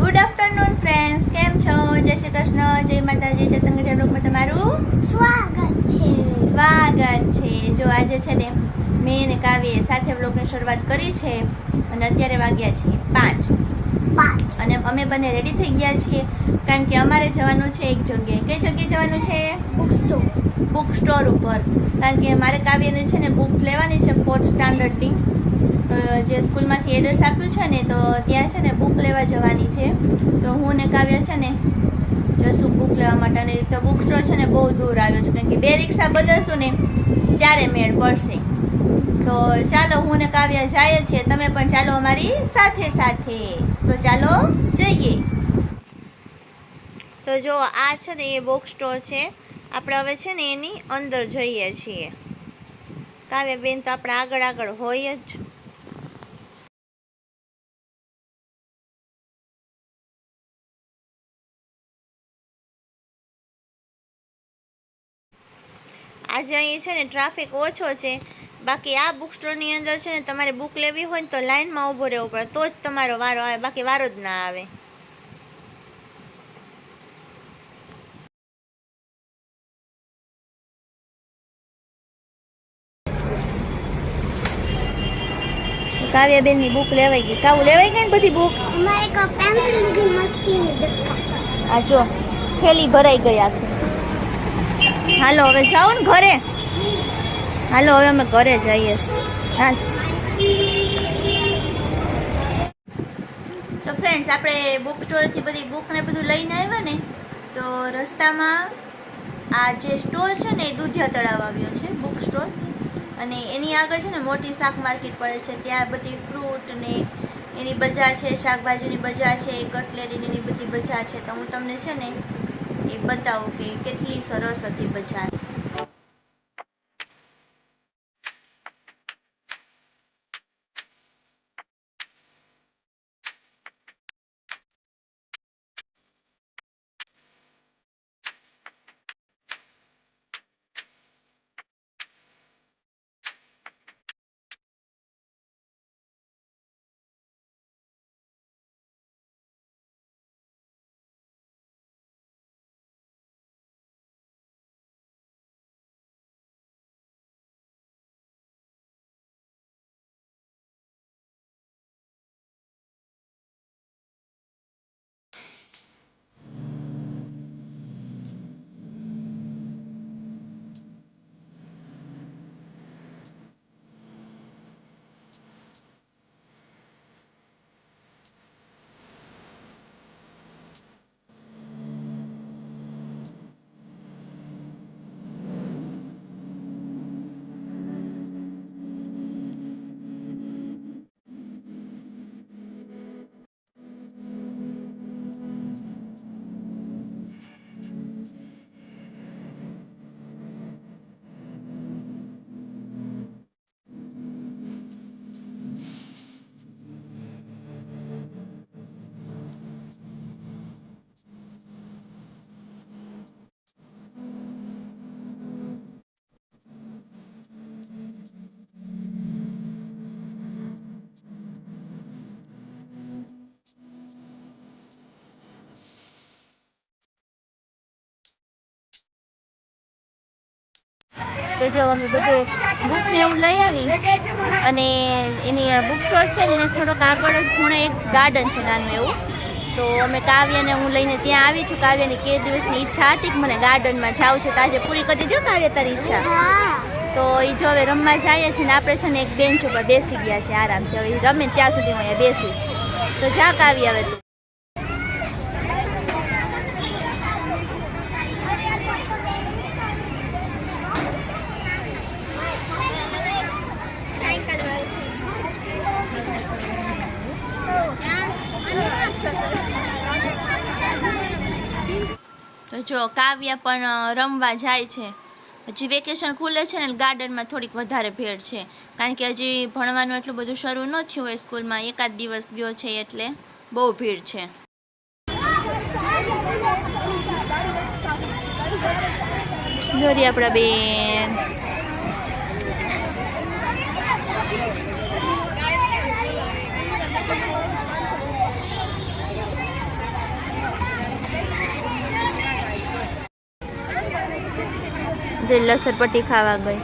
Good afternoon friends, કેમ છો? જય શ્રી કૃષ્ણ, જય માતાજી, જતનગઢિયા બ્લોગમાં તમારું સ્વાગત છે. જો આજે છે ને મેં અને કાવ્યએ સાથે બ્લોગની શરૂઆત કરી છે અને અત્યારે વાગ્યા છે 5 અને અમે બંને રેડી થઈ ગયા છીએ કારણ કે અમારે જવાનું છે એક જગ્યાએ. કઈ જગ્યાએ જવાનું છે? બુક સ્ટોર ઉપર. કારણ કે મારે કાવ્યને છે ને બુક લેવાની છે 4th સ્ટાન્ડર્ડની. જે સ્કૂલમાંથી એડ્રેસ આપ્યું છે ને તો ત્યાં છે ને બુક લેવા જવાની છે. તો હું ને કાવ્ય છે ને જશું બુક લેવા માટે. અને તો બુક સ્ટોર છે ને બહુ દૂર આવ્યો છે કારણ કે 2 રિક્ષા બદલશું ને ત્યારે મેળ પડશે. તો ચાલો હું ને કાવ્ય જઈએ છીએ, તમે પણ ચાલો અમારી સાથે સાથે. તો ચાલો જઈએ. તો જો આ છે ને એ બુક સ્ટોર છે. આપણે હવે છે ને એની અંદર જઈએ છીએ. કાવ્ય બેન તો આપણે આગળ આગળ હોય જ. આજે અહીં છે ને ટ્રાફિક ઓછો છે. બાકી આ બુક સ્ટોરની અંદર છે ને તમારે બુક લેવી હોય ને તો લાઇનમાં ઊભો રહેવું પડે, તો જ તમારો વારો આવે, બાકી વારો જ ના આવે. કાવ્યાબેનની બુક લેવાઈ ગઈ. કાવું લેવાઈ ગઈ ને બધી બુક? અમારે એક પેન્સિલ લીધી મસ્તીની દેખાય. આ જો થેલી ભરાઈ ગઈ આખી. હાલો હવે જાઓ ને ઘરે. હાલો હવે અમે ઘરે જઈએ છીએ. હા તો ફ્રેન્ડ્સ, આપણે બુક સ્ટોરથી બધી બુક ને બધું લઈને આવ્યા ને તો રસ્તામાં આ જે સ્ટોર છે ને એ દૂધિયા તળાવ આવ્યો છે બુક સ્ટોર. અને એની આગળ છે ને મોટી શાક માર્કેટ પડે છે. ત્યાં બધી ફ્રૂટ ને એની બજાર છે, શાકભાજીની બજાર છે, કટલેરીની એની બધી બજાર છે. તો હું તમને છે ને એ બતાવું કે કેટલી સરસ હતી બજાર. તો જો અમે બધું બુક ને એવું લઈ આવી. અને એની બુક સ્ટોર છે ને થોડોક આગળ જ ખૂણે એક ગાર્ડન છે નાનું એવું. તો અમે કાવ્યને હું લઈને ત્યાં આવી છું. કાવ્યની કે દિવસની ઈચ્છા હતી કે મને ગાર્ડનમાં જાવું છે, તો આજે પૂરી કરી દીધી કાવ્ય તારી ઈચ્છા. તો એ જો હવે રમવા જઈએ છીએ ને આપણે છે ને એક બેન્ચ ઉપર બેસી ગયા છે આરામથી. હવે રમે ત્યાં સુધી હું અહીંયા બેસીશ. તો જા કાવ્ય હવે તું. તો જો કાવ્ય પણ રમવા જાય છે. હજી વેકેશન ખુલે છે ને ગાર્ડનમાં થોડીક વધારે ભીડ છે કારણ કે હજી ભણવાનું એટલું બધું શરૂ ન થયું હોય સ્કૂલમાં. એકાદ દિવસ ગયો છે એટલે બહુ ભીડ છે. જોરી આપણા બેન. જે લસરપટ્ટી ખાવા ગઈ.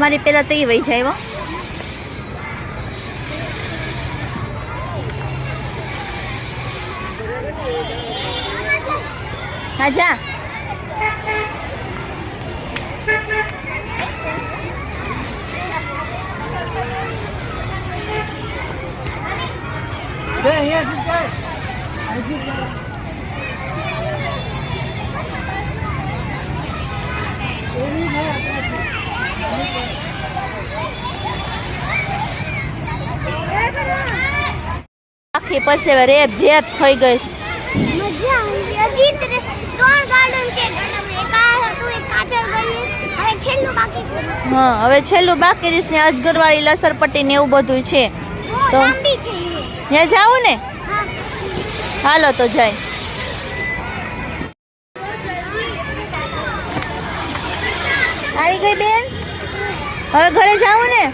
મારી પેલા તો એ વહી જાય. હા જા. આખી પરસેવે રેપ જેપ થઈ ગઈ. મજા આવી. હજી 3 ગાર્ડન છે. એક આ હતું, એક પાછળ ગઈ. હવે છેલ્લું બાકી છે. હા, હવે છેલ્લું બાકી રીસ ને અજગરવાળી લસરપટ્ટી ને એવું બધું છે. તો લાંબી છે. ત્યાં જાવું ને? હા. હાલો તો જાય. આવી ગઈ બેન, હવે ઘરે જાવું ને?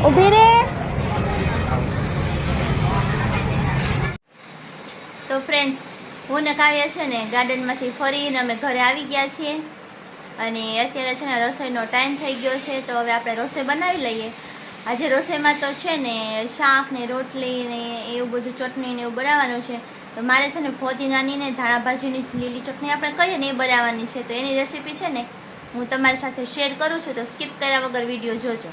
ઊભી રે. તો ફ્રેન્ડ્સ, હું ને કાવ્ય છે ને ગાર્ડનમાંથી ફરીને અમે ઘરે આવી ગયા છીએ અને અત્યારે છે ને રસોઈનો ટાઈમ થઈ ગયો છે. તો હવે આપણે રસોઈ બનાવી લઈએ. આજે રસોઈમાં તો છે ને શાક ને રોટલી ને એવું બધું, ચટણી ને એવું બનાવવાનું છે. તો મારે છે ને ફોદીનાની ને ધાણા ભાજીની લીલી ચટણી આપણે કહીએ ને એ બનાવવાની છે. તો એની રેસીપી છે ને હું તમારી સાથે શેર કરું છું, તો સ્કીપ કર્યા વગર વિડીયો જોજો.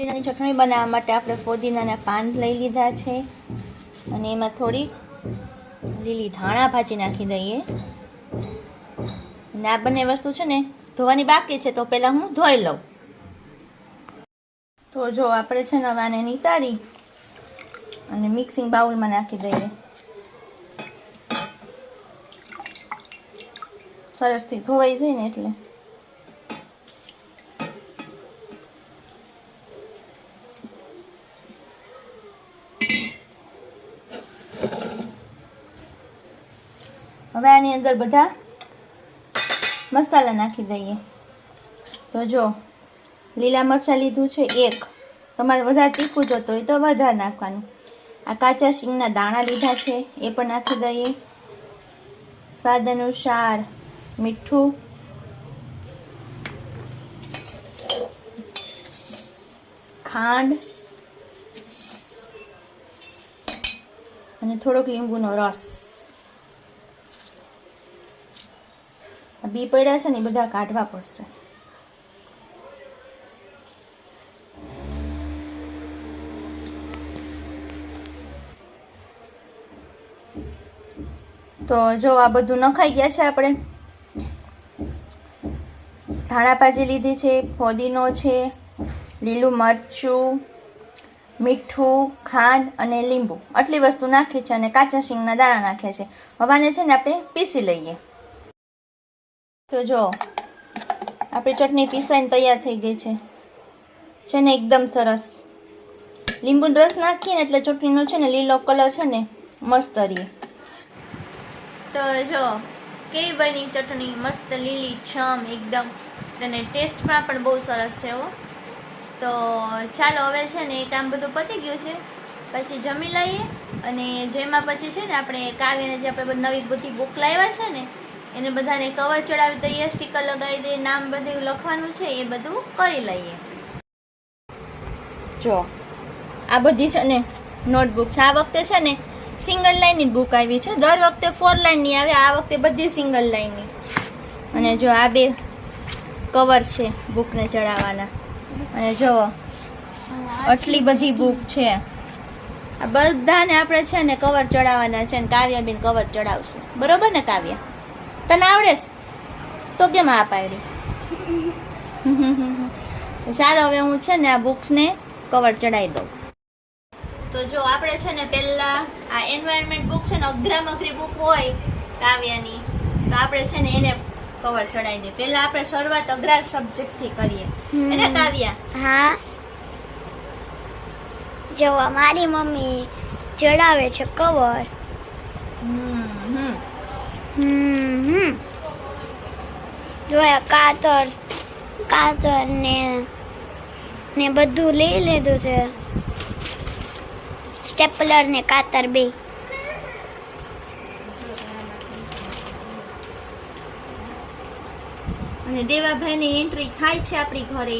ફોદીનાની ચટણી બનાવવા માટે આપણે ફોદીનાના પાન લઈ લીધા છે અને એમાં થોડી લીલી ધાણા ભાજી નાખી દઈએ. અને આ બંને વસ્તુ છે ને ધોવાની બાકી છે, તો પહેલાં હું ધોઈ લઉં. તો જો આપણે છે ને હવે આને નિતારી અને મિક્સિંગ બાઉલમાં નાખી દઈએ. સરસથી ધોવાઈ જાય ને એટલે. હવે આની અંદર બધા મસાલા નાખી દઈએ. તો જો લીલા મરચાં લીધું છે 1, તમારે વધારે તીખું જોતો હોય તો વધારે નાખવાનું. આ કાચા શીંગના દાણા લીધા છે એ પણ નાખી દઈએ. સ્વાદ અનુસાર મીઠું, ખાંડ અને થોડોક લીંબુનો રસ. આ બી પડ્યા છે ને એ બધા કાઢવા પડશે. તો જો આ બધું નખાઈ ગયા છે. આપણે ધાણા ભાજી લીધી છે, ફોદીનો છે, લીલું મરચું, મીઠું, ખાંડ અને લીંબુ, આટલી વસ્તુ નાખી છે અને કાચા શીંગના દાણા નાખ્યા છે. હવે આને છે ને આપણે પીસી લઈએ. તો જો આપણી ચટણી પીસાઈને તૈયાર થઈ ગઈ છે ને એકદમ સરસ. લીંબુનો રસ નાખીને એટલે ચટણીનો છે ને લીલો કલર છે ને મસ્ત રહે. તો જો કેવી બની ચટણી, મસ્ત લીલી છમ એકદમ, અને ટેસ્ટમાં પણ બહુ સરસ છે હો. તો ચાલો હવે છે ને એ કામ બધું પતી ગયું છે, પછી જમી લઈએ અને જેમાં પછી છે ને આપણે કાવ્યને જે આપણે નવી બધી બુક લાવ્યા છે ને એને બધાને કવર ચડાવી દઈએ, સ્ટીકર લગાવી દઈએ, નામ બધું લખવાનું છે એ બધું કરી લઈએ. જો આ બધી છે ને નોટબુક છે. આ વખતે છે ને સિંગલ લાઈનની જ બુક આવી છે. દર વખતે 4 લાઈનની આવે, આ વખતે બધી સિંગલ લાઈનની. અને જો આ 2 કવર છે બુકને ચડાવવાના. અને જો આટલી બધી બુક છે. આ બધાને આપણે છે ને કવર ચડાવવાના છે ને કાવ્યાબેન કવર ચડાવશે. બરોબર ને કાવ્યા? તને આવડે તો કેમ આ પાડી? ચાલો હવે હું છે ને આ બુક્સને કવર ચડાવી દઉં. તો જો આપણે છે ને પહેલા આ એન્વાયરમેન્ટ બુક છે ને અઘરામઘરી બુક હોય કાવ્યાની, તો આપણે છે ને એને કવર ચડાવી દઈએ. પહેલા આપણે શરૂઆત અઘરા સબ્જેક્ટ થી કરીએ. એને કાવ્યા? હા. જો મારી મમ્મી ચડાવે છે કવર. જોયા કાતર ને બધું લઈ લીધું છે. સ્ટેપલર ને કાતર બે. અને દેવાભાઈની એન્ટ્રી થાય છે આપણી ઘરે.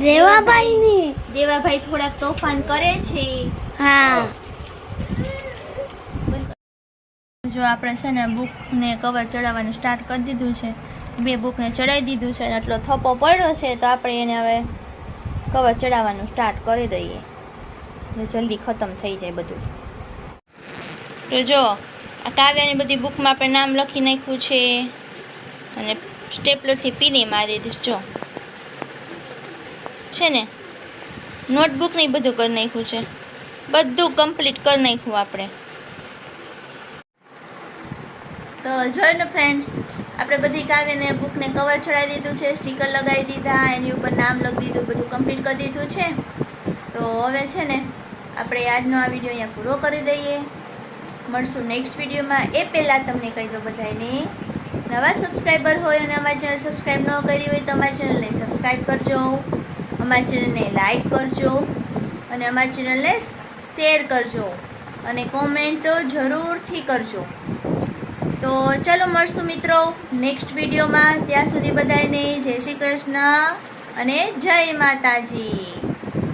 દેવાભાઈ થોડાક તોફાન કરે છે. હા. જો આપણે છે ને બુકને કવર ચડાવવાનું સ્ટાર્ટ કરી દીધું છે. 2 બુકને ચડાવી દીધું છે અને આટલો થપ્પો પડ્યો છે, તો આપણે એને હવે કવર ચડાવવાનું સ્ટાર્ટ કરી દઈએ એટલે જલ્દી ખતમ થઈ જાય બધું. તો જો આ કાવ્યાની બધી બુકમાં આપણે નામ લખી નાખ્યું છે અને સ્ટેપલરથી પીની મારી દીધીશ. જો છે ને નોટબુકને બધું કરી નાખ્યું છે, બધું કમ્પ્લીટ કરી નાખ્યું આપણે. તો જોઈ ને ફ્રેન્ડ્સ, આપણે બધી કાવ્યને બુકને કવર ચડાવી દીધું છે, સ્ટીકર લગાવી દીધા, એની ઉપર નામ લખી દીધું, બધું કમ્પ્લીટ કરી દીધું છે. તો હવે છે ને આપણે આજનો આ વિડીયો અહીંયા પૂરો કરી દઈએ. મળશું નેક્સ્ટ વિડીયોમાં. એ પહેલાં તમને કહી દો બધાને, નવા સબસ્ક્રાઈબર હોય અને અમારી ચેનલ સબસ્ક્રાઈબ ન કરી હોય તો અમારી ચેનલને સબસ્ક્રાઈબ કરજો, અમારી ચેનલને લાઈક કરજો અને અમારી ચેનલને શેર કરજો અને કોમેન્ટ જરૂરથી કરજો. તો ચલો મળશું મિત્રો નેક્સ્ટ વિડીયોમાં. ત્યાં સુધી બધાને જય શ્રી કૃષ્ણ અને જય માતાજી.